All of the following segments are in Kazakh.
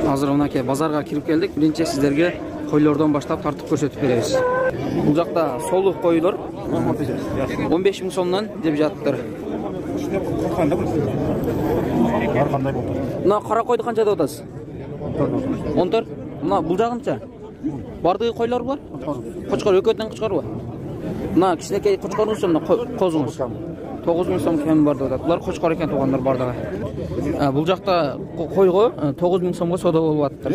Азыр мынакей базарга кирип келдик. Биринчи сиздерге койлордон баштап тартып көрсөтүп беребиз. Бул жакта солук койлор 15 миң сомдон деп жатыптыр. Бар кандай болду? Мына кара койду канча деп атасыз? 14. Мына бул жагынча. Бардыгы койлор бар? Кочкор экөөтөн кочкорбу? Мына кичинекей кочкорубуз мына козуңуз. 9 миң сом кем бар деп атат. Булар кочкор экен туугандар бардыгы. Бул жакта койго 9 миң сомго соода болуп атыптыр.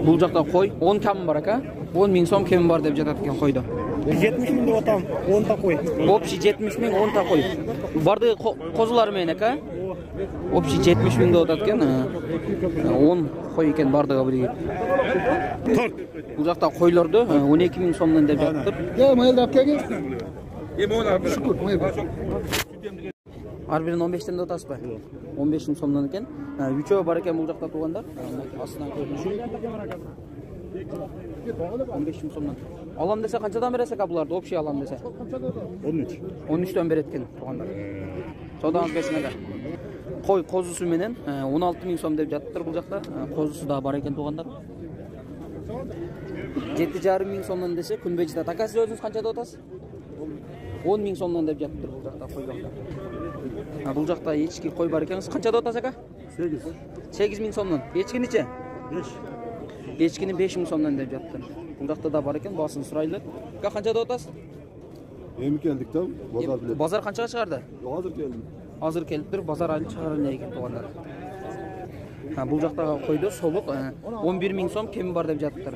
Бул жакта кой 10 кем бар ака. 10 миң сом кем бар деп жатат экен койдо. 70 миң деп атам, 10 та кой. Общий 70 миң 10 та кой. Бардыгы козулар менен ака. Общий 70 миң деп атат экен. 10 кой экен бардыгы бирге. Бул жакта койлорду 12 миң сомдон деп жатыптыр. Майылдап келген. Ар бирин 15тен деп атасызбы? 15 миң сомдон экен. Үчөө бар экен бул жакта туугандар. Астынан көрүнүшү. 15 миң сомдон. Алам десе канчадан бересек буларды? Общий алам десе. 13. 13төн берет экен туугандар. Содаңыз берсин ага. Кой козусу менен 16 миң сом деп жатыптыр бул жакта. Козусу да бар экен туугандар. 7,5 миң сомдон десе күнбежита. Така сиз өзүңүз канча деп атасыз? 10 миң сомдон деп жатыптыр бул жакта кой жакта. Бул жакта эчки кой бар экенсиз. Канча деп атасыз ака? 8. 8 миң сомдон. Эчкиничи? 5. Эчкини 5 миң сомдон деп жатыптыр. Бул жакта да бар экен, баасын сурайлы. Ка канча деп атасыз? Эми келдик да, базар билет. Базар канчага чыгарды? Азыр келдим. Азыр келиптир, базар айыл чыгарып экен туугандар. Бул жактагы койду солук 11 миң сом кеми бар деп жатыптыр.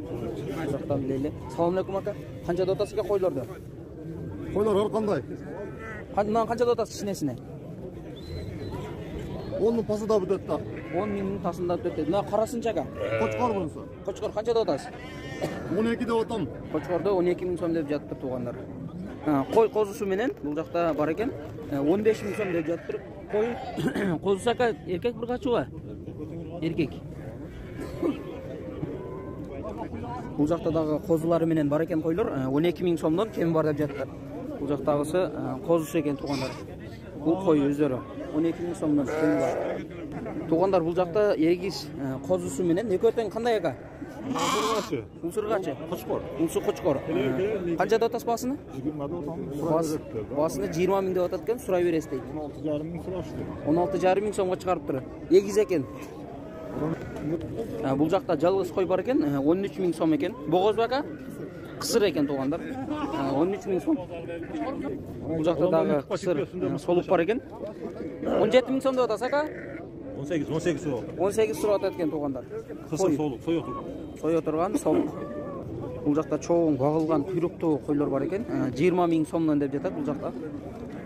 Бул жактан билели. Салам алейкум ака. Канча деп атасыз койлорду? Койлор ар кандай? Канча деп атасыз кичинесине? 10 миң пасада бүтөт да. 10 миңнин тасында бүтөт. Мына карасынча ака. Кочкор болсо. Кочкор канча деп атасыз? 12 деп атам. Кочкордо 12 миң сом деп жатыптыр туугандар. Кой козусу менен бул жакта бар экен. 15 миң сом деп жатыптыр. Кой козусу ака эркек бургачуга? Эркек. Бул жакта дагы козулары менен бар экен койлор 12 миң сомдон кем бар деп жатты. Бул жактагысы козусу экен туугандар. Бул кой өздөрү 12 миң сомдон кем бар. Туугандар бул жакта эгиз козусу менен экөөтөн кандай ака? Усургачы. Кочкор. Усу кочкор. Канча деп атасыз баасыны? 20 деп атам. Баасыны 20 миң деп атат экен, сурай бересиз дейт. 16,5 миң сурашты. 16,5 миң сомго чыгарыптыр. Эгиз экен. Бул жакта жалгыз кой бар экен, 13 миң сом экен. Богозбу ака? Кысыр экен туугандар. 13 миң сом. Бул жакта дагы кысыр солук бар экен. 17 миң сом деп атасыз ака? 18 суу. 18 суу атат экен туугандар. Кысыр солук, сою турган. Сою турган солук. Бул жакта чоң багылган куйруктуу койлор бар экен. 20 миң сомдон деп жатат бул жакта.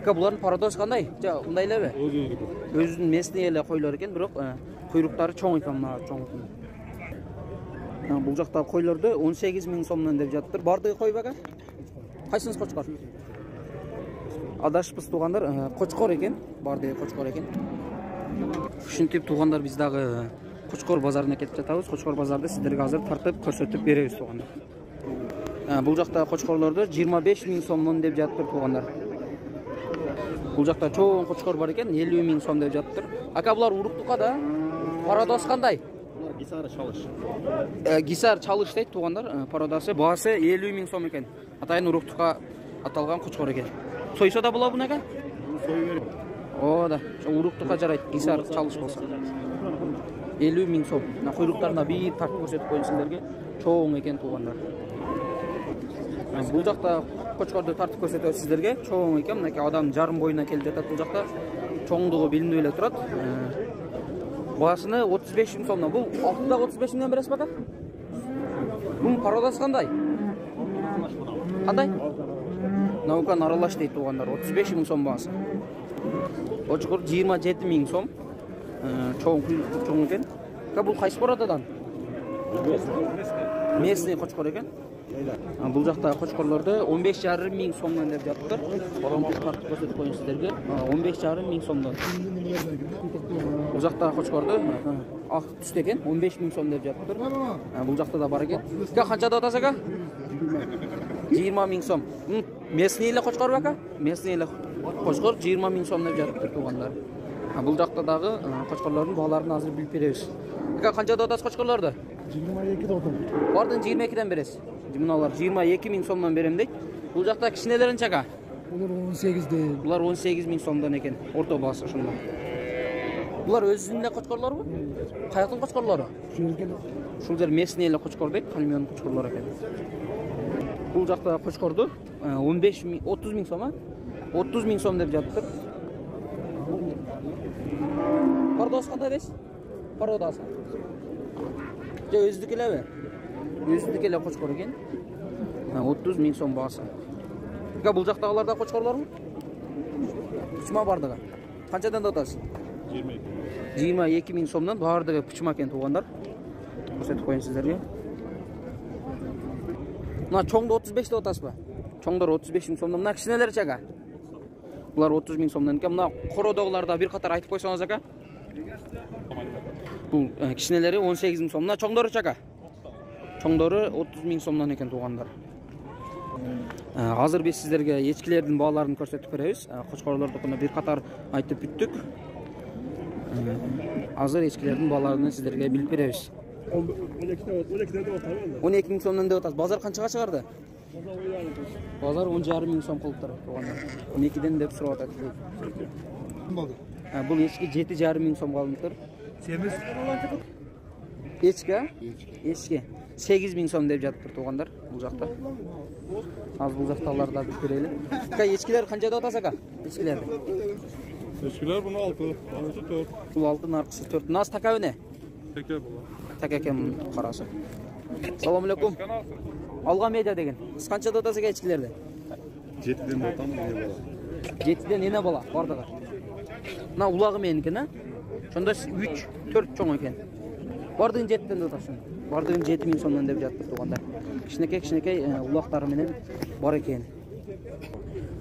Ака булардын парадос кандай? Мындай элеби? Өзүнүн местный эле койлор экен, бирок куйруктары чоң экен, мына чоң. Бул жакта койлорду 18 миң сомдон деп жатыптыр. Бардыгы койбу ака? Кайсыңыз кочкор? Адашпыз туугандар, кочкор экен. Бардыгы кочкор экен. Ушинтип туугандар биз дагы Кочкор базарына кетип жатабыз. Кочкор базарды сиздерге азыр тартып көрсөтүп беребиз туугандар. Бул жакта кочкорлорду 25 миң сомдон деп жатыптыр туугандар. Бул жакта чоң кочкор бар экен, 50 миң сом деп жатыптыр. Ака булар уруктукка да. Парадос кандай? Гисар чалыш. Гисар чалыш дейт туугандар. Парадасы баасы 50 миң сом экен. Атайын уруктукка аталган кочкор экен. Сойсо да болобу ака? Сой берет. О да, уруктукка жарайт. Гисар чалыш болсо. 50 миң сом. Куйруктарына бир тартып көрсөтүп коюн сиздерге. Чоң экен туугандар. Бул жакта кочкорду тартып көрсөтөбүз сиздерге. Чоң экен, мынакей адам жарым боюна келип жатат бул жакта. Чоңдугу билинип эле турат. Баасыны 35 миң сомдон. Бул алтында 35 миңден бересиз бака? Бул пародасы кандай? Кандай? Наукан аралаш дейт туугандар. 35 миң сом баасы. Кочкор 27 миң сом. Чоң экен. Бул кайсы породадон? Местный кочкор экен. Бул жакта кочкорлорду 15,5 миң сомдон деп жатыптыр. Боронтуп тартып көрсөтүп коюн сиздерге. 15,5 миң сомдон. Бул жакта кочкорду ак түстө экен, 15 миң сом деп жатыптыр. Бул жакта да бар экен. Канча деп атасыз ака? 20 миң сом. Местный эле кочкор ака? Местный эле кочкор 20 миң сом деп жатыптыр туугандар. Бұл жақта дағы қошқарлардың бағаларын азыр біліп береміз. Қаншада отасыз қошқарларды? 22'de oldum. Бардын 22'ден бересіз. Мыналар 22 000 сомдан берем дейді. Бұл жақта кішінелерін чаға? Bunlar 18'de. Бұлар 18 000 сомдан екен. Орта басы шында. Бұлар өзінде қошқарлар ба? Қаяқтың қошқарлары? Шул жер местнейлі қошқар дейді, Кальмионың қошқарлары екен. Бұл жақта қошқарды 30 000 сом, 30 000 сом деп жатыр. Пардос қандай дейсіз? Пародасы. Өздік елі бе? Өздік елі қошқар екен. 30 000 сом басы. Бұл жақтағыларда қошқарлар ма? Пұчма бардығы. Қаншадан да отасыз? 22 000 сомнан бардығы пұчма екен туғандар. Көрсетіп қойын сіздерге. Мына чоңды 35-де отасыз ба? Чоңдар 35 000 сомнан. Мына кішінелер чаға? Бұлар 30 000 сомнан екен. Мына қородағыларда бір қатар айтып қойсаңыз ака? Бұл кішінелері 18 000 сом. Мына чоңдары чаға? Чоңдары 30 000 сомнан екен туғандар. Азыр біз сіздерге ешкілердің бағаларын көрсетіп береміз. Қошқарларды құны бір қатар айтып бүттік. Азыр ешкілердің бағаларын сіздерге біліп береміз. 12 000 сомнан деп отасыз. Базар қаншаға шығарды? Базар 10,5 000 сом қылып тұр. 12-ден деп сұрап атады. Бұл ешкі 7,5 000 сом қалып тұр. Semiz. Ешкі 8 000 сом деп жатып тұр туғандар бұл жақта. Az бұл жақталарда бір көрелі. Ешкілер қаншада отасы ака? Ешкілерді? Eskişehir bunu 6, narkısı 4. Бұл 6, нарқысы 4. Наз така өне? Teker bu. Так екен қарасы. Салам алейкум. Алға медиа деген. Сіз қаншада отасы ака ешкілерді? 7'den de otam ne bala? 7'ден ене бала бардығы. Мына улағы менікі, не? Сонда 3, 4 чоң екен. Бардығын 7'ден де отасы. Бардығын 7 000 сомнан деп жатыр туғандар. Кішінекей улақтары менен бар екен.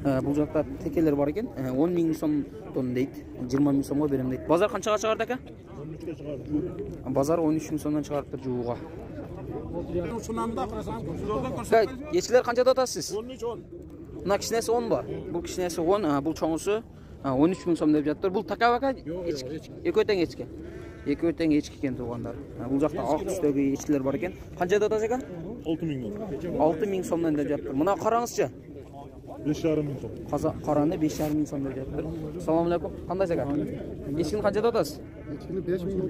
Бұл жақта текелер бар екен. 10 000 сомдан дейді. 20 000 сомға берем дейді. Базар қаншаға шығарды ака? 13'e çıkardı. Базар 13 000 сомдан шығарып тұр жууға. Ешкілер қаншада отасыз? 13-10. Мына кішінесі 10 ба? Бұл кішінесі 10, бұл чоңысы 13 000 сом деп жатыр. Бұл така ака? Екі ешкі. Екі өтен ешкі екен туғандар. Бұл жақта ақ түстегі ешкілер бар екен. Қаншада отасы ака? 6.000. 6 000 сомнан деп жатыр. Мына қараңызшы. 5,5 000 som. Қараны 5,5 000 сом деп жатыр. Салам алейкум. Қандай ака? Ешкіні қаншада отасыз? Eskini 5 milyon.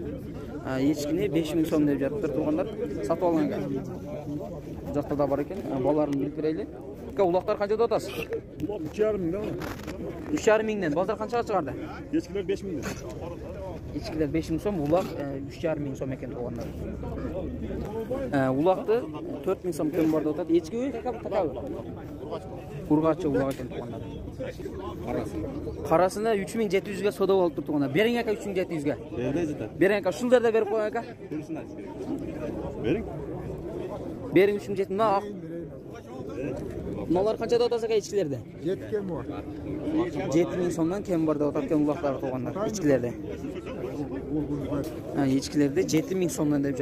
Ешкіні 5 000 сом деп жатыр туғандар. Сатып алған ака. Бұл жақта да бар екен. Баларын біліп берейлі. Улақтар қаншада отасыз? 3,5 000 değil mi? 3,5 000-ден. Базар қаншаға шығарды? Eskişehir 5 000. Ешкілер 5 000 сом, улақ 3,5 000 сом екен туғандар. Улақты 4 000 сом кем барды отады. Ешкі өй, такабы? Ұрғатшы улақ екен туғандар. Қарасына 3700-ге сода болып тұр туғандар. Берің ака 3700-ге. Берің ака, шылдарда беріп қойын ака. Verin. Берің 3700, мына ақ. Мыналар қаншада отасы ака ешкілерді? 7 kem var. 7 000 сомнан кем барды отаткен улақтары туғандар ешкілерді. Ешкілерді 7 000 сомнан деп жатыр.